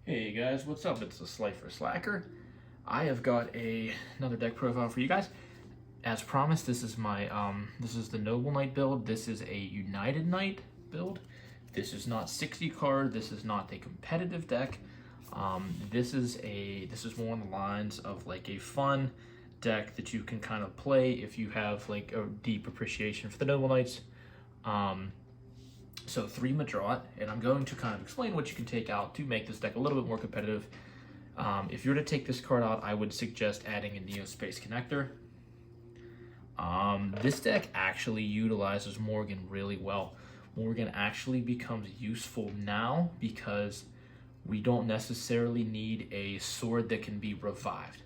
Hey guys, what's up? It's the Slifer Slacker. I have got another deck profile for you guys. As promised, this is my this is the Noble Knight build. This is a United Knight build. This is not 60 card. This is not a competitive deck. This is more on the lines of like a fun deck that you can kind of play if you have like a deep appreciation for the Noble Knights. So 3 Madrot, and I'm going to kind of explain what you can take out to make this deck a little bit more competitive. If you were to take this card out, I would suggest adding a Neo Space Connector. This deck actually utilizes Morgan really well. Morgan actually becomes useful now because we don't necessarily need a sword that can be revived.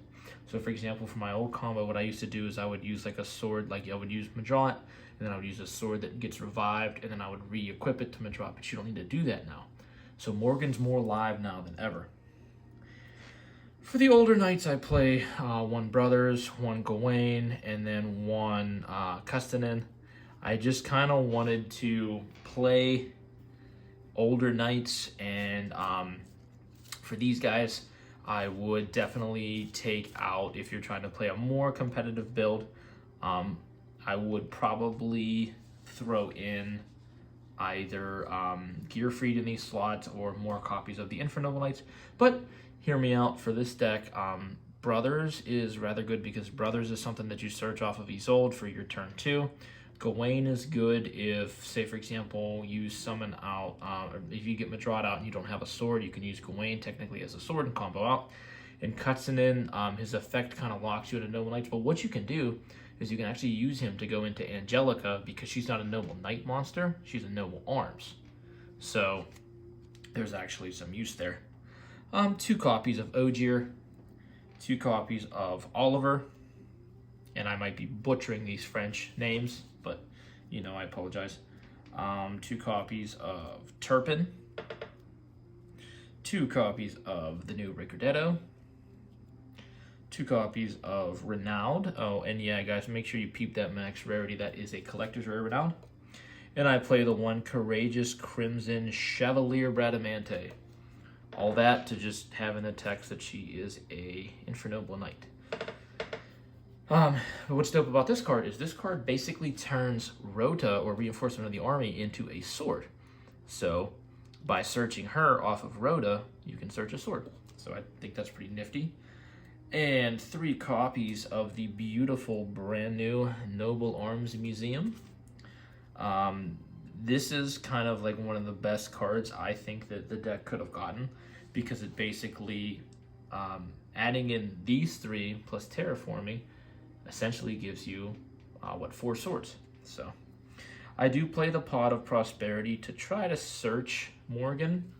So for example, for my old combo, what I used to do is I would use like a sword, like I would use Madrot, and then I would use a sword that gets revived, and then I would re-equip it to Madrot, but you don't need to do that now. So Morgan's more live now than ever. For the older knights, I play 1 Brothers, 1 Gawain, and then 1 Custanin. I just kind of wanted to play older knights, and for these guys, I would definitely take out, if you're trying to play a more competitive build, I would probably throw in either Gear Freed in these slots or more copies of the Infernoble Knights. But hear me out for this deck. Brothers is rather good because Brothers is something that you search off of Isolde for your turn 2. Gawain is good if, say for example, you summon out, if you get Madrot out and you don't have a sword, you can use Gawain technically as a sword and combo out. And Custanin, his effect kind of locks you into Noble Knights, but what you can do is you can actually use him to go into Angelica because she's not a Noble Knight monster, she's a Noble Arms. So there's actually some use there. 2 copies of Ogier, 2 copies of Oliver, and I might be butchering these French names, but you know, I apologize. 2 copies of Turpin, 2 copies of the new Ricardetto, 2 copies of Renowned. Oh, and yeah, guys, make sure you peep that max rarity. That is a collector's rare Renowned. And I play the 1 Courageous Crimson Chevalier Bradamante. All that to just have in the text that she is a Infernoble Knight. But what's dope about this card is this card basically turns Rota, or Reinforcement of the Army, into a sword. So by searching her off of Rota, you can search a sword. So I think that's pretty nifty. And 3 copies of the beautiful brand new Noble Arms Museum. This is kind of like one of the best cards I think that the deck could have gotten, because it basically, adding in these 3 plus terraforming essentially gives you 4 swords. So I do play the Pot of Prosperity to try to search Morgan,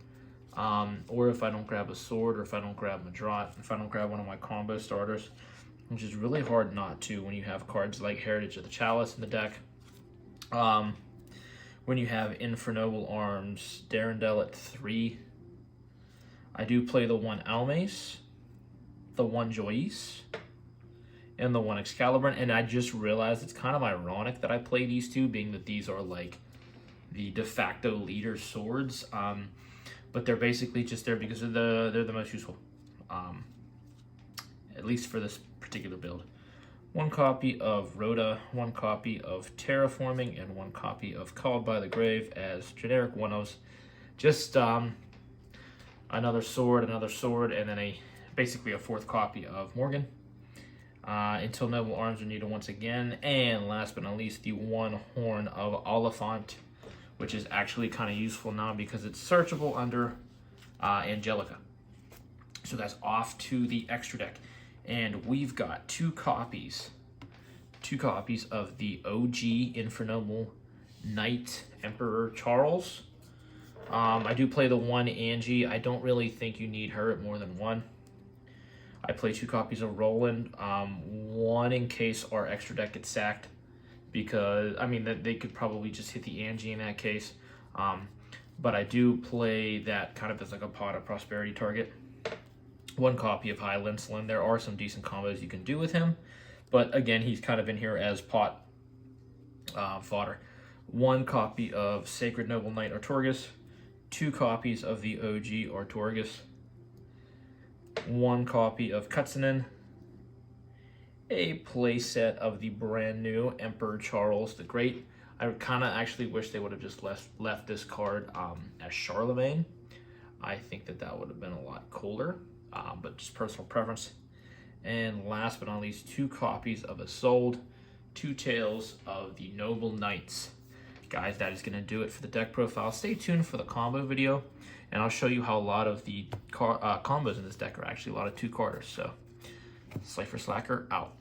or if I don't grab a sword, or if I don't grab Madrot, if I don't grab one of my combo starters, which is really hard not to when you have cards like Heritage of the Chalice in the deck. When you have Infernoble Arms, Darendelle at 3, I do play the 1 Almace, the 1 Joyce, and the 1 Excalibur. And I just realized it's kind of ironic that I play these 2, being that these are like the de facto leader swords. But they're basically just there because they're the most useful, at least for this particular build. 1 copy of Rhoda, 1 copy of Terraforming, and 1 copy of Called by the Grave as generic one-ofs. Just another sword, and then basically a 4th copy of Morgan. Until Noble Arms are needed once again. And last but not least, the 1 Horn of Oliphant, which is actually kind of useful now because it's searchable under Angelica. So that's off to the extra deck. And we've got 2 copies of the OG Infernoble Knight Emperor Charles. I do play the 1 Angie. I don't really think you need her at more than 1. I play 2 copies of Roland, 1 in case our extra deck gets sacked, because, I mean, they could probably just hit the Angie in that case. But I do play that kind of as like a Pot of Prosperity target. 1 copy of High Linslin. There are some decent combos you can do with him, but again, he's kind of in here as pot fodder. 1 copy of Sacred Noble Knight Artorgus, 2 copies of the OG Artorgus, 1 copy of Kutsunen, a playset of the brand new Emperor Charles the Great. I kind of actually wish they would have just left this card as Charlemagne. I think that would have been a lot cooler, but just personal preference. And last but not least, 2 copies of Isolde, 2 tails of the Noble Knights. Guys, that is going to do it for the deck profile. Stay tuned for the combo video, and I'll show you how a lot of the combos in this deck are actually a lot of 2-carders. So, Cypher Slacker out.